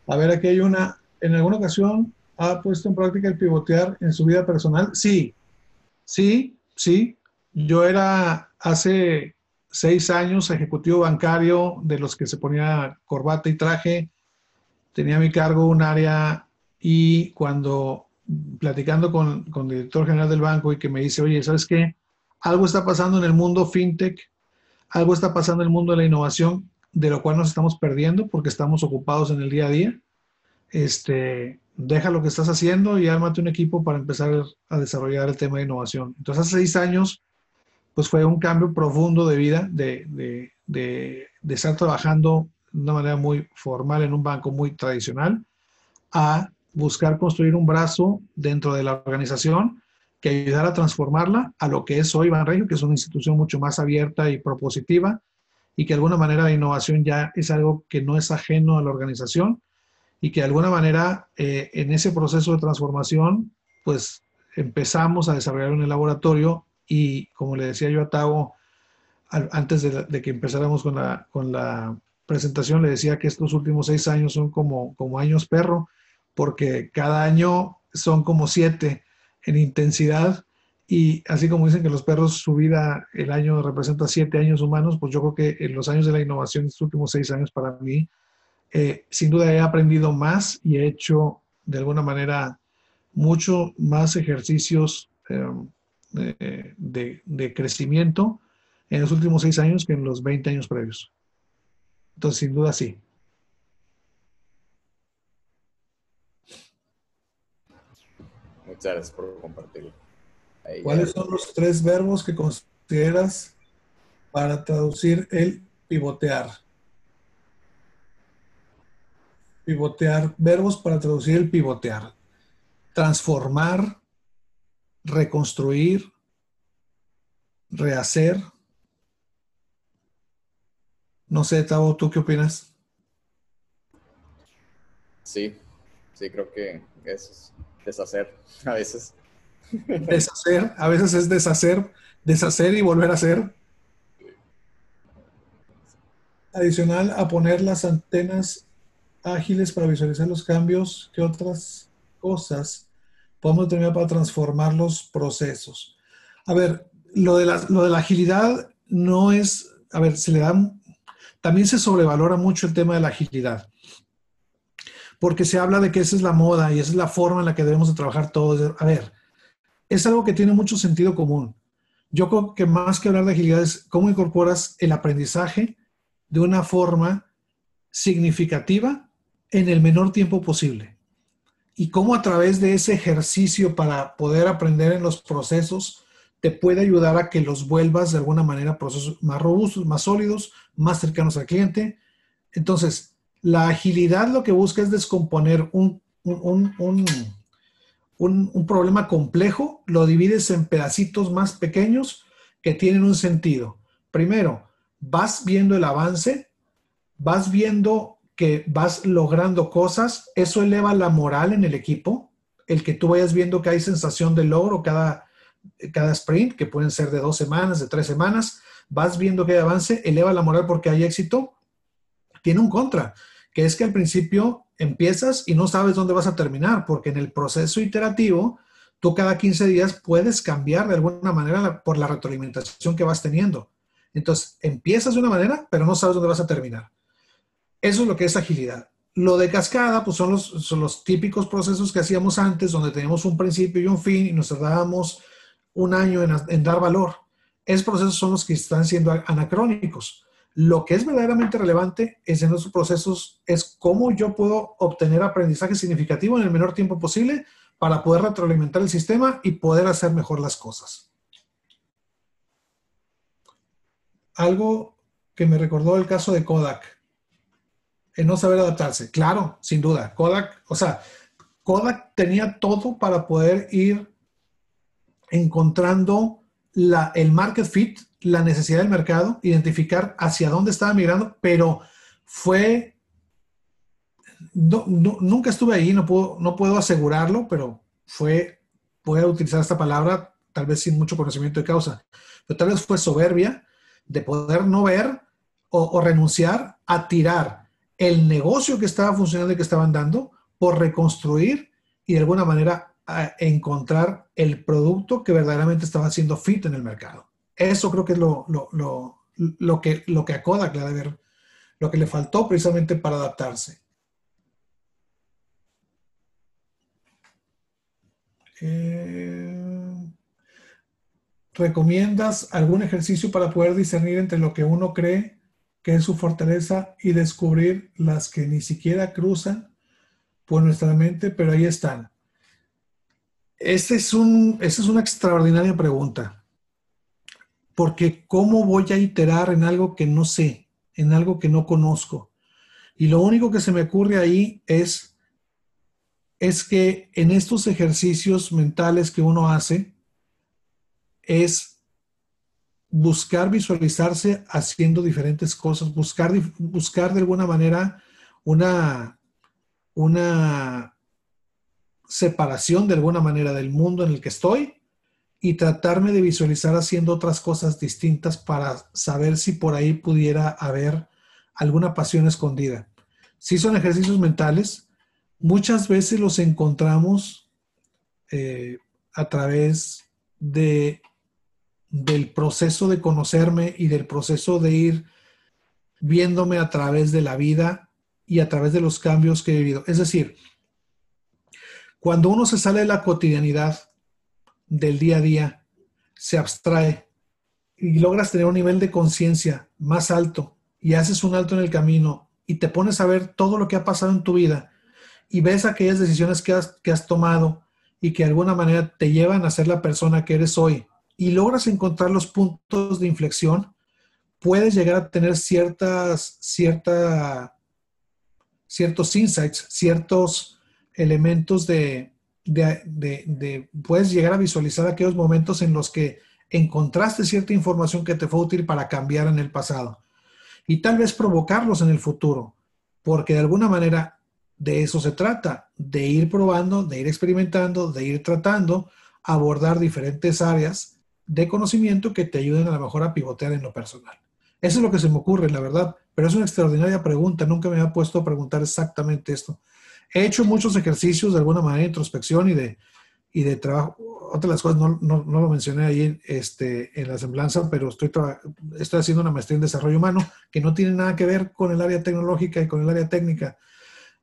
A ver, aquí hay una. ¿En alguna ocasión ha puesto en práctica el pivotear en su vida personal? Sí, sí, sí. Yo era hace 6 años ejecutivo bancario de los que se ponía corbata y traje. Tenía a mi cargo un área y cuando platicando con el director general del banco y que me dice, oye, ¿sabes qué? Algo está pasando en el mundo fintech, algo está pasando en el mundo de la innovación, de lo cual nos estamos perdiendo porque estamos ocupados en el día a día. Deja lo que estás haciendo y ármate un equipo para empezar a desarrollar el tema de innovación. Entonces, hace 6 años, pues fue un cambio profundo de vida, de estar trabajando de una manera muy formal en un banco muy tradicional, a buscar construir un brazo dentro de la organización que ayudara a transformarla a lo que es hoy Banregio, que es una institución mucho más abierta y propositiva, y que de alguna manera la innovación ya es algo que no es ajeno a la organización, y que de alguna manera en ese proceso de transformación, pues empezamos a desarrollar en el laboratorio y como le decía yo a Tavo, antes de que empezáramos con la presentación, le decía que estos últimos 6 años son como años perro, porque cada año son como 7 en intensidad y así como dicen que los perros su vida, el año representa 7 años humanos, pues yo creo que en los años de la innovación, estos últimos 6 años para mí, sin duda he aprendido más y he hecho de alguna manera mucho más ejercicios de crecimiento en los últimos 6 años que en los 20 años previos. Entonces, sin duda, sí. Muchas gracias por compartirlo. ¿Cuáles son los 3 verbos que consideras para traducir el pivotear? Pivotear, verbos para traducir el pivotear. Transformar, reconstruir, rehacer. No sé, Tavo, ¿tú qué opinas? Sí, creo que es deshacer a veces. Deshacer, a veces es deshacer y volver a hacer. Adicional a poner las antenas ágiles para visualizar los cambios, ¿qué otras cosas podemos tener para transformar los procesos? A ver, lo de la agilidad no es, a ver, también se sobrevalora mucho el tema de la agilidad, porque se habla de que esa es la moda y esa es la forma en la que debemos de trabajar todos. A ver, es algo que tiene mucho sentido común. Yo creo que más que hablar de agilidad es cómo incorporas el aprendizaje de una forma significativa en el menor tiempo posible. y cómo a través de ese ejercicio para poder aprender en los procesos te puede ayudar a que los vuelvas de alguna manera procesos más robustos, más sólidos, más cercanos al cliente. Entonces, la agilidad lo que busca es descomponer un problema complejo, lo divides en pedacitos más pequeños que tienen un sentido. Primero, vas viendo el avance, vas viendo que vas logrando cosas, eso eleva la moral en el equipo, el que tú vayas viendo que hay sensación de logro cada sprint, que pueden ser de 2 semanas, de 3 semanas, vas viendo que hay avance, eleva la moral porque hay éxito. Tiene un contra, que es que al principio empiezas y no sabes dónde vas a terminar, porque en el proceso iterativo, tú cada 15 días puedes cambiar de alguna manera por la retroalimentación que vas teniendo. Entonces, empiezas de una manera, pero no sabes dónde vas a terminar. Eso es lo que es agilidad. Lo de cascada, pues son los típicos procesos que hacíamos antes, donde teníamos un principio y un fin y nos tardábamos un año en dar valor. Esos procesos son los que están siendo anacrónicos. Lo que es verdaderamente relevante es en esos procesos es cómo yo puedo obtener aprendizaje significativo en el menor tiempo posible para poder retroalimentar el sistema y poder hacer mejor las cosas. Algo que me recordó el caso de Kodak, el no saber adaptarse. Claro, sin duda. Kodak tenía todo para poder ir encontrando el market fit, la necesidad del mercado, identificar hacia dónde estaba migrando, pero nunca estuve ahí, no puedo asegurarlo, pero voy a utilizar esta palabra, tal vez sin mucho conocimiento de causa, pero tal vez fue soberbia de poder no ver o renunciar a tirar el negocio que estaba funcionando y que estaban dando por reconstruir y de alguna manera a encontrar el producto que verdaderamente estaba haciendo fit en el mercado. Eso creo que es lo que a Kodak le ha de ver, lo que le faltó precisamente para adaptarse. ¿Recomiendas algún ejercicio para poder discernir entre lo que uno cree que es su fortaleza y descubrir las que ni siquiera cruzan por nuestra mente, pero ahí están? Esa es una extraordinaria pregunta, porque ¿cómo voy a iterar en algo que no sé, en algo que no conozco? Y lo único que se me ocurre ahí es que en estos ejercicios mentales que uno hace, es buscar visualizarse haciendo diferentes cosas, buscar de alguna manera una separación de alguna manera del mundo en el que estoy y tratarme de visualizar haciendo otras cosas distintas para saber si por ahí pudiera haber alguna pasión escondida. Si son ejercicios mentales, muchas veces los encontramos a través del proceso de conocerme y del proceso de ir viéndome a través de la vida y a través de los cambios que he vivido. Es decir, cuando uno se sale de la cotidianidad del día a día, se abstrae y logras tener un nivel de conciencia más alto y haces un alto en el camino y te pones a ver todo lo que ha pasado en tu vida y ves aquellas decisiones que has tomado y que de alguna manera te llevan a ser la persona que eres hoy y logras encontrar los puntos de inflexión, puedes llegar a tener ciertos insights, ciertos elementos puedes llegar a visualizar aquellos momentos en los que encontraste cierta información que te fue útil para cambiar en el pasado y tal vez provocarlos en el futuro, porque de alguna manera de eso se trata, de ir probando, de ir experimentando, de ir tratando, abordar diferentes áreas de conocimiento que te ayuden a lo mejor a pivotear en lo personal. Eso es lo que se me ocurre, la verdad, pero es una extraordinaria pregunta, nunca me había puesto a preguntar exactamente esto. He hecho muchos ejercicios de alguna manera de introspección y de trabajo. Otra de las cosas, no lo mencioné ahí en la semblanza, pero estoy haciendo una maestría en desarrollo humano que no tiene nada que ver con el área tecnológica y con el área técnica.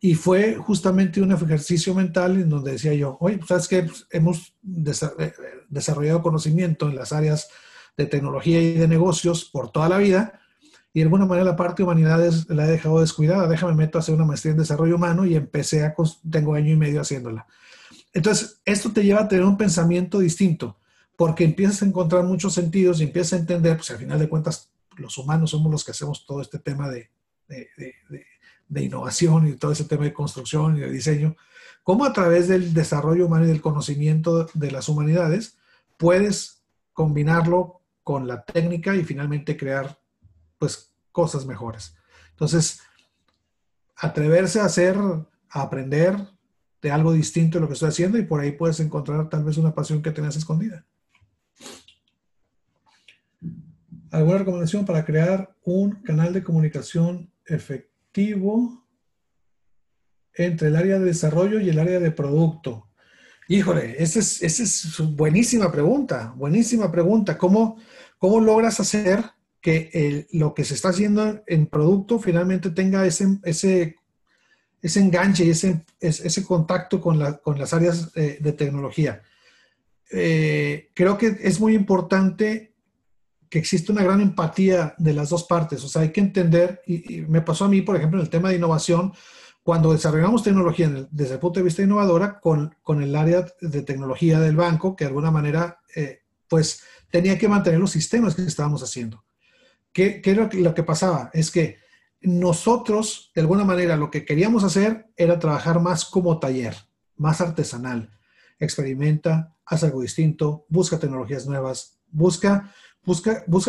Y fue justamente un ejercicio mental en donde decía yo, oye, ¿sabes qué? Pues hemos desarrollado conocimiento en las áreas de tecnología y de negocios por toda la vida y de alguna manera la parte de humanidades la he dejado descuidada. Déjame meto a hacer una maestría en desarrollo humano y tengo año y medio haciéndola. Entonces, esto te lleva a tener un pensamiento distinto, porque empiezas a encontrar muchos sentidos y empiezas a entender, pues al final de cuentas, los humanos somos los que hacemos todo este tema de innovación y todo ese tema de construcción y de diseño, cómo a través del desarrollo humano y del conocimiento de las humanidades puedes combinarlo con la técnica y finalmente crear pues cosas mejores. Entonces, atreverse a hacer, a aprender de algo distinto de lo que estoy haciendo y por ahí puedes encontrar tal vez una pasión que tenías escondida. ¿Alguna recomendación para crear un canal de comunicación efectivo entre el área de desarrollo y el área de producto? Híjole, esa es buenísima pregunta, buenísima pregunta. ¿Cómo logras hacer que lo que se está haciendo en producto finalmente tenga ese enganche y ese contacto con las áreas de tecnología? Creo que es muy importante que existe una gran empatía de las dos partes. O sea, hay que entender, y me pasó a mí, por ejemplo, en el tema de innovación, cuando desarrollamos tecnología desde el punto de vista innovadora con el área de tecnología del banco, que de alguna manera, pues, tenía que mantener los sistemas que estábamos haciendo. ¿Qué era lo que pasaba? Es que nosotros, de alguna manera, lo que queríamos hacer era trabajar más como taller, más artesanal. Experimenta, haz algo distinto, busca tecnologías nuevas, busca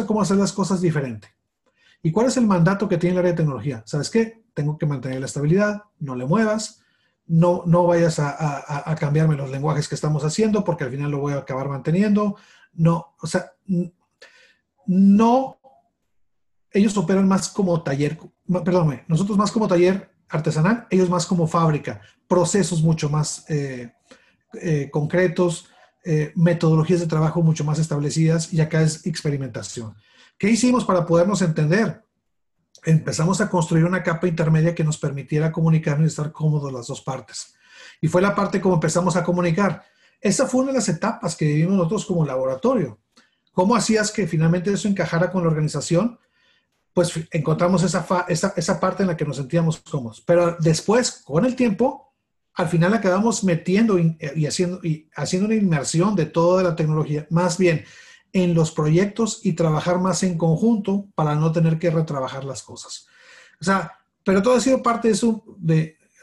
cómo hacer las cosas diferente. ¿Y cuál es el mandato que tiene el área de tecnología? ¿Sabes qué? Tengo que mantener la estabilidad, no le muevas, no vayas a cambiarme los lenguajes que estamos haciendo porque al final lo voy a acabar manteniendo. No, o sea, no, ellos operan más como taller, perdóname, nosotros más como taller artesanal, ellos más como fábrica, procesos mucho más concretos, metodologías de trabajo mucho más establecidas y acá es experimentación. ¿Qué hicimos para podernos entender? Empezamos a construir una capa intermedia que nos permitiera comunicarnos y estar cómodos las dos partes. Y fue la parte como empezamos a comunicar. Esa fue una de las etapas que vivimos nosotros como laboratorio. ¿Cómo hacías que finalmente eso encajara con la organización? Pues encontramos esa parte en la que nos sentíamos cómodos. Pero después, con el tiempo, al final acabamos metiendo y haciendo una inmersión de toda la tecnología, más bien en los proyectos y trabajar más en conjunto para no tener que retrabajar las cosas. O sea, pero todo ha sido parte de eso,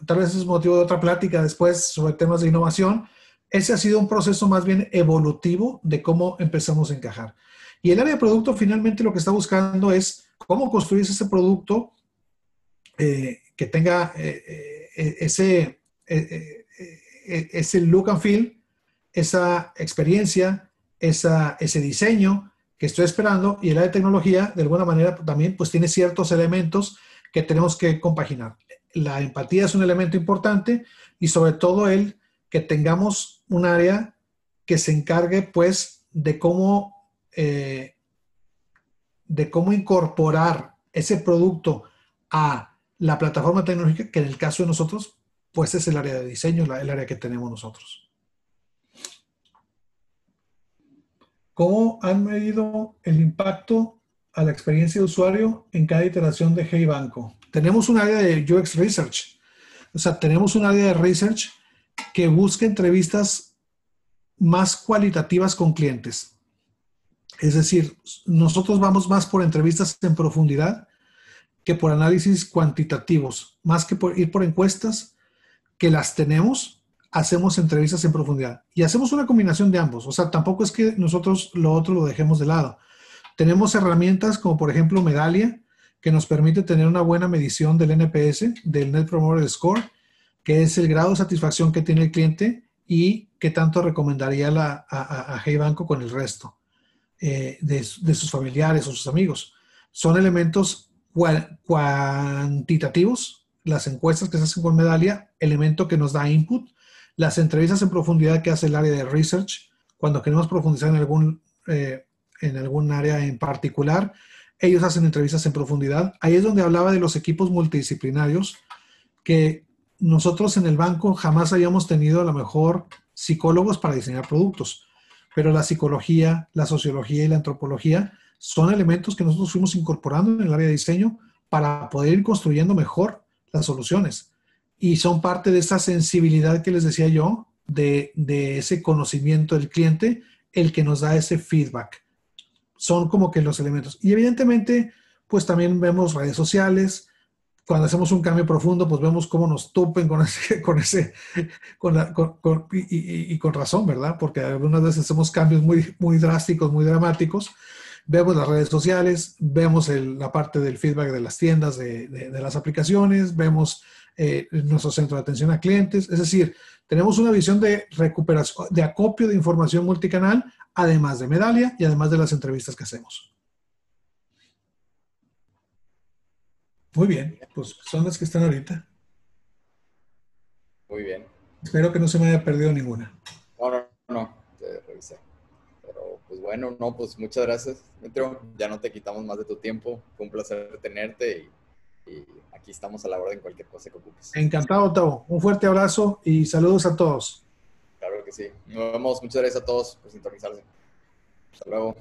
tal vez es motivo de otra plática después sobre temas de innovación. Ese ha sido un proceso más bien evolutivo de cómo empezamos a encajar. Y el área de producto finalmente lo que está buscando es cómo construir ese producto que tenga ese look and feel, esa experiencia, ese diseño que estoy esperando, y el área de tecnología de alguna manera también pues tiene ciertos elementos que tenemos que compaginar. La empatía es un elemento importante y sobre todo el que tengamos un área que se encargue pues de cómo incorporar ese producto a la plataforma tecnológica, que en el caso de nosotros pues es el área de diseño, el área que tenemos nosotros. ¿Cómo han medido el impacto a la experiencia de usuario en cada iteración de Hey Banco? Tenemos un área de UX Research. O sea, tenemos un área de research que busca entrevistas más cualitativas con clientes. Es decir, nosotros vamos más por entrevistas en profundidad que por análisis cuantitativos. Más que por ir por encuestas, que las tenemos, hacemos entrevistas en profundidad. Y hacemos una combinación de ambos. O sea, tampoco es que nosotros lo otro lo dejemos de lado. Tenemos herramientas como, por ejemplo, Medallia, que nos permite tener una buena medición del NPS, del Net Promoter Score, que es el grado de satisfacción que tiene el cliente y qué tanto recomendaría a Hey Banco con el resto de sus familiares o sus amigos. Son elementos cuantitativos, las encuestas que se hacen con Medallia, elemento que nos da input, las entrevistas en profundidad que hace el área de research, cuando queremos profundizar en algún área en particular, ellos hacen entrevistas en profundidad. Ahí es donde hablaba de los equipos multidisciplinarios, que nosotros en el banco jamás habíamos tenido a lo mejor psicólogos para diseñar productos, pero la psicología, la sociología y la antropología son elementos que nosotros fuimos incorporando en el área de diseño para poder ir construyendo mejor las soluciones. Y son parte de esa sensibilidad que les decía yo, de ese conocimiento del cliente, el que nos da ese feedback. Son como que los elementos. Y evidentemente, pues también vemos redes sociales. Cuando hacemos un cambio profundo, pues vemos cómo nos tupen y con razón, ¿verdad? Porque algunas veces hacemos cambios muy, muy drásticos, muy dramáticos. Vemos las redes sociales, vemos la parte del feedback de las tiendas, de las aplicaciones, vemos nuestro centro de atención a clientes. Es decir, tenemos una visión de recuperación, de acopio de información multicanal, además de Medallia y además de las entrevistas que hacemos. Muy bien, pues son las que están ahorita. Muy bien. Espero que no se me haya perdido ninguna. No, te revisé. Pero pues bueno, no, pues muchas gracias, Demetrio. Ya no te quitamos más de tu tiempo. Fue un placer tenerte y aquí estamos a la orden, cualquier cosa que ocupes. Encantado, Tavo. Un fuerte abrazo y saludos a todos. Claro que sí. Nos vemos. Muchas gracias a todos por sintonizarse. Hasta luego.